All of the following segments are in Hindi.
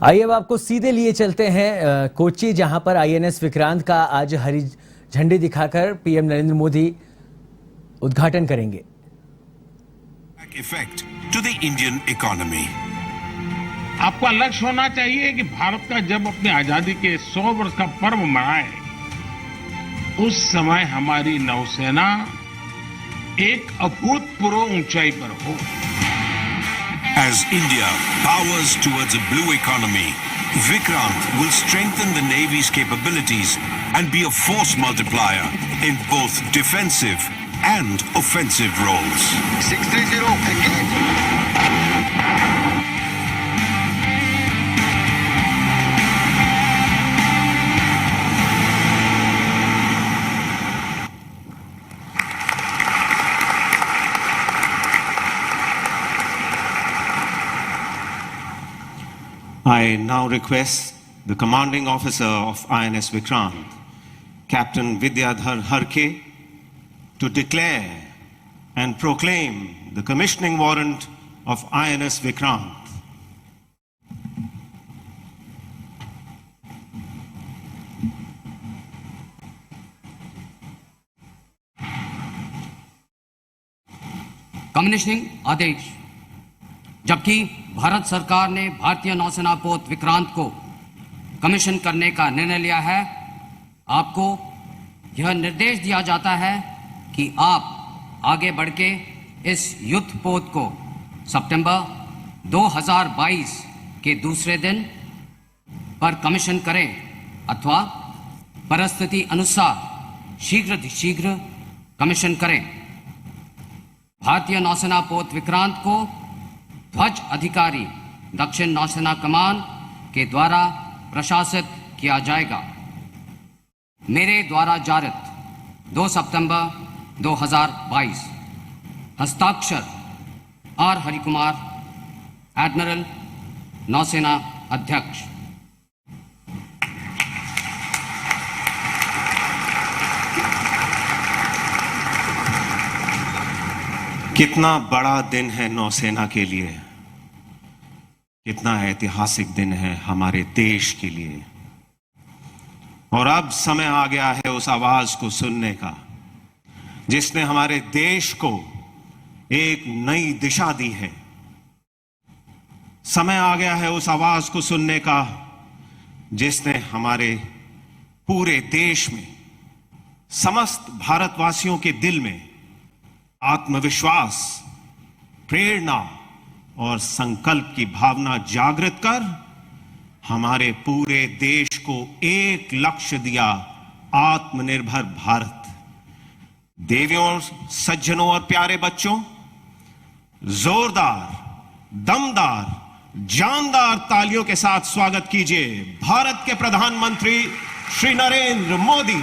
आइए अब आपको सीधे लिए चलते हैं कोच्चि, जहां पर आईएनएस विक्रांत का आज हरी झंडी दिखाकर पीएम नरेंद्र मोदी उद्घाटन करेंगे। Effect to the Indian economy. आपका लक्ष्य होना चाहिए कि भारत का जब अपनी आजादी के 100 वर्ष का पर्व मनाए, उस समय हमारी नौसेना एक अभूतपूर्व ऊंचाई पर हो। As India powers towards a blue economy, Vikrant will strengthen the Navy's capabilities and be a force multiplier in both defensive and offensive roles. 630 engage. I now request the commanding officer of INS Vikrant, Captain Vidyadhar Harke, to declare and proclaim the commissioning warrant of INS Vikrant. Commissioning आदेश। जबकि भारत सरकार ने भारतीय नौसेना पोत विक्रांत को कमीशन करने का निर्णय लिया है, आपको यह निर्देश दिया जाता है कि आप आगे बढ़ के इस युद्ध पोत को सितंबर 2022 के दूसरे दिन पर कमीशन करें अथवा परिस्थिति अनुसार शीघ्र कमीशन करें। भारतीय नौसेना पोत विक्रांत को ध्वज अधिकारी दक्षिण नौसेना कमान के द्वारा प्रशासित किया जाएगा। मेरे द्वारा जारित 2 सितंबर 2022। हस्ताक्षर आर हरिकुमार, एडमिरल, नौसेना अध्यक्ष। कितना बड़ा दिन है नौसेना के लिए, कितना ऐतिहासिक दिन है हमारे देश के लिए। और अब समय आ गया है उस आवाज को सुनने का जिसने हमारे देश को एक नई दिशा दी है। समय आ गया है उस आवाज को सुनने का जिसने हमारे पूरे देश में, समस्त भारतवासियों के दिल में आत्मविश्वास, प्रेरणा और संकल्प की भावना जागृत कर हमारे पूरे देश को एक लक्ष्य दिया, आत्मनिर्भर भारत। देवियों, सज्जनों और प्यारे बच्चों, जोरदार, दमदार, जानदार तालियों के साथ स्वागत कीजिए भारत के प्रधानमंत्री श्री नरेंद्र मोदी।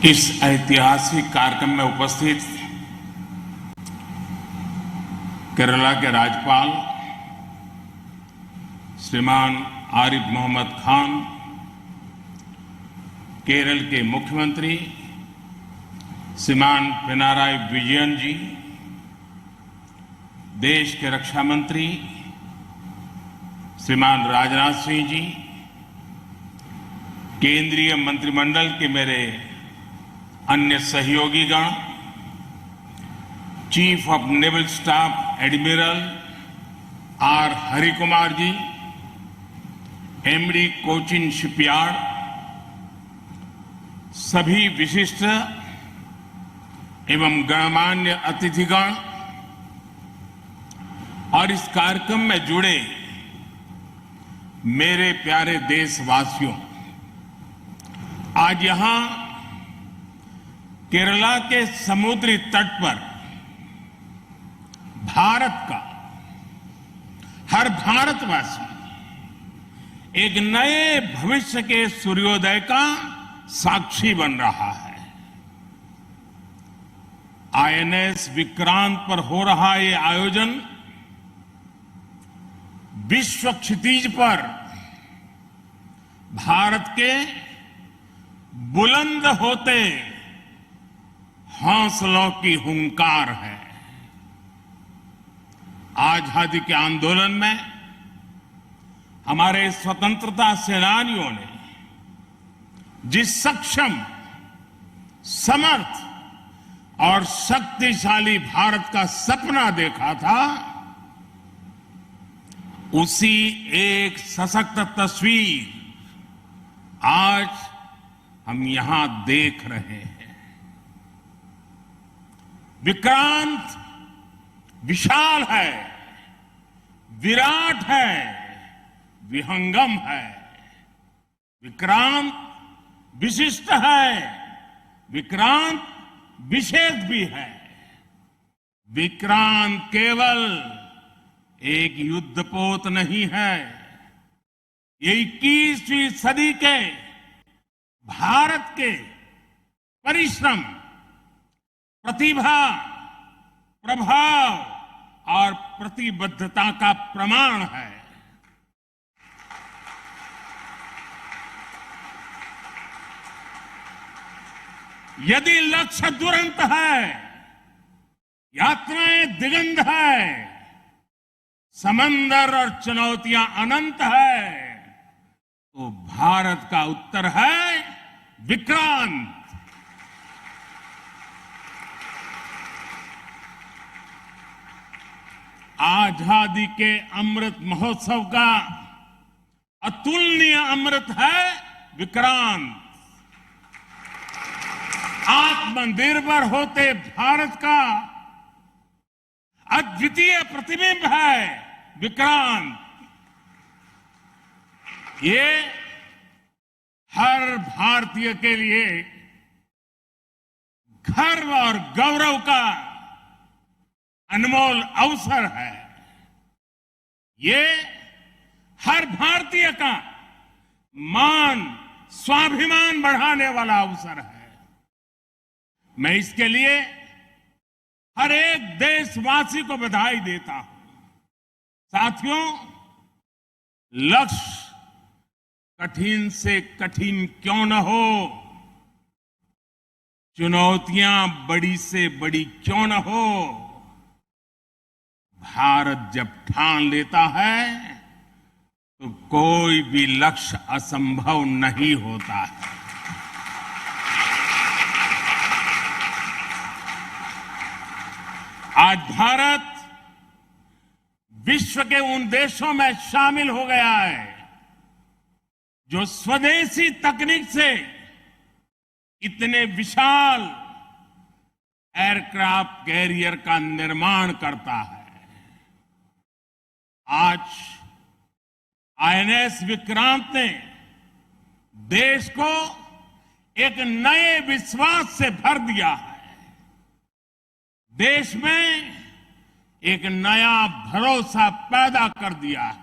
इस ऐतिहासिक कार्यक्रम में उपस्थित केरला के राज्यपाल श्रीमान आरिफ मोहम्मद खान, केरल के मुख्यमंत्री श्रीमान पिनाराई विजयन जी, देश के रक्षा मंत्री श्रीमान राजनाथ सिंह जी, केंद्रीय मंत्रिमंडल के मेरे अन्य सहयोगीगण, chief of naval staff admiral R Harikumar ji, MD Cochin shipyard, सभी विशिष्ट एवं गणमान्य अतिथिगण और इस कार्यक्रम में जुड़े मेरे प्यारे देशवासियों, आज यहां केरला के समुद्री तट पर भारत का हर भारतवासी एक नए भविष्य के सूर्योदय का साक्षी बन रहा है। आईएनएस विक्रांत पर हो रहा ये आयोजन विश्व क्षितिज पर भारत के बुलंद होते हौसलों की हुंकार है। आजादी के आंदोलन में हमारे स्वतंत्रता सेनानियों ने जिस सक्षम, समर्थ और शक्तिशाली भारत का सपना देखा था, उसी एक सशक्त तस्वीर आज हम यहां देख रहे हैं। विक्रांत विशाल है, विराट है, विहंगम है। विक्रांत विशिष्ट है, विक्रांत विशेष भी है। विक्रांत केवल एक युद्धपोत नहीं है, ये 21वीं सदी के भारत के परिश्रम, प्रतिभा, प्रभाव और प्रतिबद्धता का प्रमाण है। यदि लक्ष्य दुरंत है, यात्राएं दिगंत है, समंदर और चुनौतियां अनंत है, तो भारत का उत्तर है विक्रांत। आजादी के अमृत महोत्सव का अतुलनीय अमृत है विक्रांत। आत्मनिर्भर होते भारत का अद्वितीय प्रतिबिंब है विक्रांत। ये हर भारतीय के लिए गर्व और गौरव का अनमोल अवसर है। ये हर भारतीय का मान, स्वाभिमान बढ़ाने वाला अवसर है। मैं इसके लिए हर एक देशवासी को बधाई देता हूं। साथियों, लक्ष्य कठिन से कठिन क्यों न हो, चुनौतियां बड़ी से बड़ी क्यों न हो, भारत जब ठान लेता है तो कोई भी लक्ष्य असंभव नहीं होता है। आज भारत विश्व के उन देशों में शामिल हो गया है जो स्वदेशी तकनीक से इतने विशाल एयरक्राफ्ट कैरियर का निर्माण करता है। आज आईएनएस विक्रांत ने देश को एक नए विश्वास से भर दिया है। देश में एक नया भरोसा पैदा कर दिया है।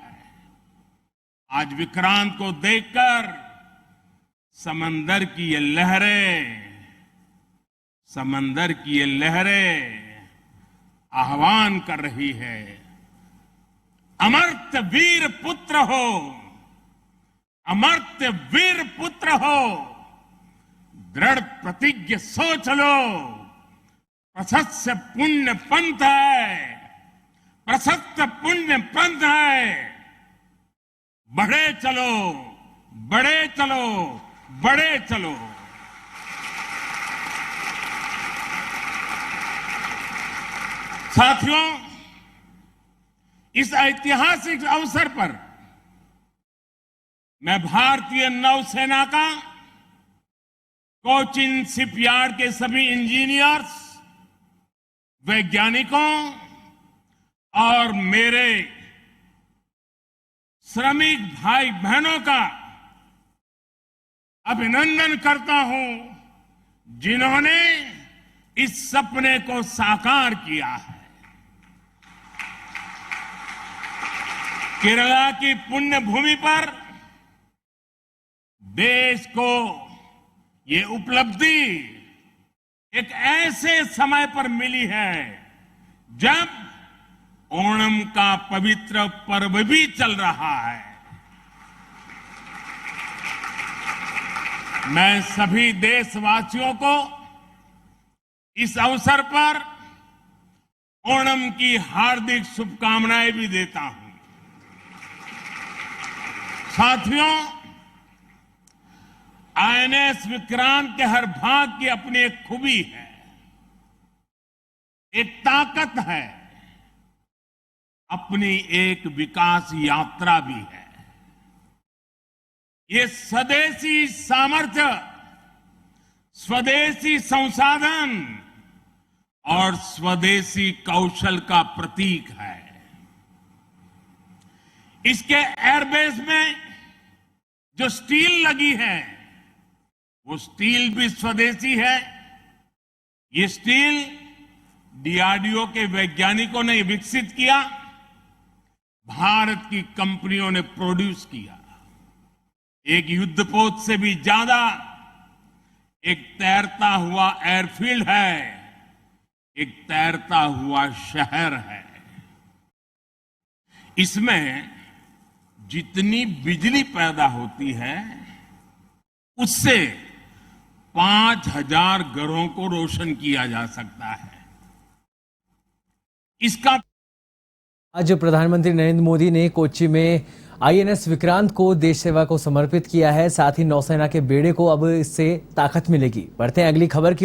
आज विक्रांत को देखकर समंदर की ये लहरें आह्वान कर रही है, अमर्त्य वीर पुत्र हो, अमर्त्य वीर पुत्र हो, दृढ़ प्रतिज्ञ सोच लो, प्रशस्त पुण्य पंथ है, प्रशस्त पुण्य पंथ है। बढ़े चलो, बढ़े चलो, बढ़े चलो। साथियों, इस ऐतिहासिक अवसर पर मैं भारतीय नौसेना का कोचिन शिपयार्ड के सभी इंजीनियर्स, वैज्ञानिकों और मेरे श्रमिक भाई बहनों का अभिनंदन करता हूं, जिन्होंने इस सपने को साकार किया है। केरला की पुण्य भूमि पर देश को ये उपलब्धि एक ऐसे समय पर मिली है जब ओणम का पवित्र पर्व भी चल रहा है। मैं सभी देशवासियों को इस अवसर पर ओणम की हार्दिक शुभकामनाएं भी देता हूं। साथियों, आईएनएस विक्रांत के हर भाग की अपनी एक खूबी है, एक ताकत है, अपनी एक विकास यात्रा भी है। ये स्वदेशी सामर्थ्य, स्वदेशी संसाधन और स्वदेशी कौशल का प्रतीक है। इसके एयरबेस में जो स्टील लगी है, वो स्टील भी स्वदेशी है। ये स्टील डीआरडीओ के वैज्ञानिकों ने विकसित किया, भारत की कंपनियों ने प्रोड्यूस किया। एक युद्धपोत से भी ज्यादा एक तैरता हुआ एयरफील्ड है, एक तैरता हुआ शहर है। इसमें जितनी बिजली पैदा होती है, उससे 5,000 घरों को रोशन किया जा सकता है। इसका आज प्रधानमंत्री नरेंद्र मोदी ने कोच्चि में आईएनएस विक्रांत को देश सेवा को समर्पित किया है। साथ ही नौसेना के बेड़े को अब इससे ताकत मिलेगी। बढ़ते हैं अगली खबर की ओर।